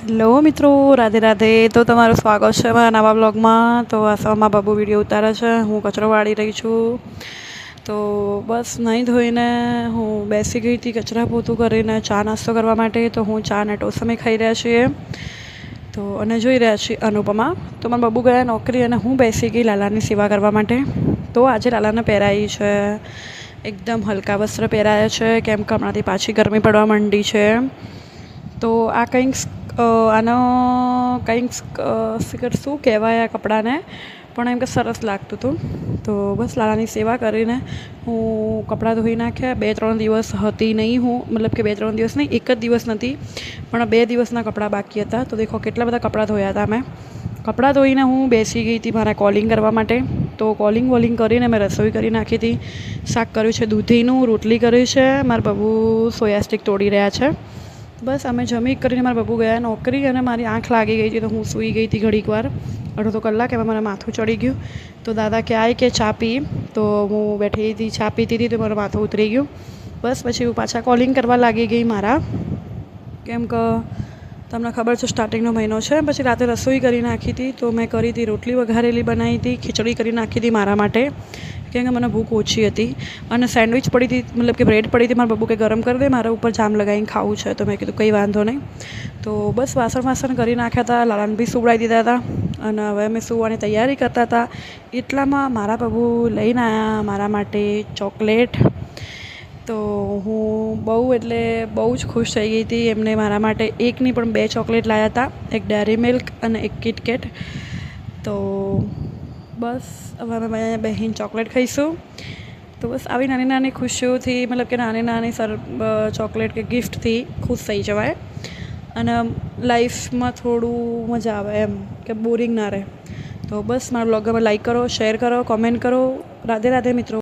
Hello મિત્રો, રાધે રાધે. તો તમારું સ્વાગત છે મારા નવા બ્લોગમાં. તો આસામમાં બાબુ વિડીયો ઉતારે છે, હું કચરો વાળી રહી છું. તો બસ નહીં ધોઈને હું બેસી ગઈ હતી કચરા પોતું કરીને ચા નાસ્તો કરવા માટે. તો હું ચા ને ટોસમે ખાઈ રહ્યા છીએ તો અને જોઈ રહ્યા છીએ અનુપમા. તો મારા બાબુ ગયા નોકરી અને હું બેસી ગઈ લાલાની સેવા કરવા માટે. તો આજે લાલાને પહેરાવી છે એકદમ હલકા વસ્ત્ર પહેરાયા છે, કેમ કે હમણાંથી પાછી ગરમી પડવા માંડી છે. તો આ કંઈક આનો કંઈક શું કહેવાય આ કપડાને, પણ એમ કે સરસ લાગતું હતું. તો બસ લાલાની સેવા કરીને હું કપડાં ધોઈ નાખ્યા. 2-3 દિવસ હતી નહીં, હું મતલબ કે 2-3 દિવસ નહીં, એક જ દિવસ નથી, પણ 2 દિવસના કપડાં બાકી હતા. તો દેખો કેટલા બધા કપડાં ધોયા હતા મેં. કપડાં ધોઈને હું બેસી ગઈ હતી મારા કોલિંગ કરવા માટે. તો કોલિંગ કરીને મેં રસોઈ કરી નાખી હતી. શાક કર્યું છે દૂધીનું, રોટલી કરી છે, મારા બાબુ સોયા સ્ટિક તોડી રહ્યા છે. બસ અમે જમી કરીને મારા બાબુ ગયા નોકરી અને મારી આંખ લાગી ગઈ હતી. તો હું સૂઈ ગઈ હતી ઘડીક વાર, અડધો કલાક. એમાં મને માથું ચડી ગયું. તો દાદા કહે કે ચા પી. તો હું બેઠી હતી, ચા પીતી હતી, તો મારું માથું ઉતરી ગયું. બસ પછી હું પાછા કોલિંગ કરવા લાગી ગઈ મારા, કેમ કે તમને ખબર છે સ્ટાર્ટિંગનો મહિનો છે. પછી રાતે રસોઈ કરી નાખી હતી. તો મેં કરી હતી રોટલી વઘારેલી બનાવી હતી, ખીચડી કરી નાખી હતી મારા માટે, કેમ કે મને ભૂખ ઓછી હતી. અને સેન્ડવિચ પડી હતી, મતલબ કે બ્રેડ પડી હતી. મારા બાબુ કે ગરમ કરી દે, મારા ઉપર જામ લગાવીને ખાવું છે. તો મેં કીધું કંઈ વાંધો નહીં. તો બસ વાસણ કરી નાખ્યા હતા, લાલાને બી સુવડાવી દીધા હતા અને હવે અમે સુવાની તૈયારી કરતા હતા. એટલામાં મારા બાબુ લઈને આવ્યા મારા માટે ચોકલેટ. તો હું બહુ જ ખુશ થઈ ગઈ હતી. એમને મારા માટે એક નહીં પણ 2 ચોકલેટ લાવ્યા હતા, એક ડેરી મિલ્ક અને એક કિટકેટ. તો બસ હવે અમે બહેન ચોકલેટ ખાઈશું. તો બસ આવી નાની નાની ખુશીઓથી, મતલબ કે નાની નાની ચોકલેટ કે ગિફ્ટથી ખુશ થઈ જવાય અને લાઈફમાં થોડું મજા આવે, એમ કે બોરિંગ ના રહે. તો બસ મારા બ્લોગમાં લાઈક કરો, શેર કરો, કોમેન્ટ કરો. રાધે રાધે મિત્રો.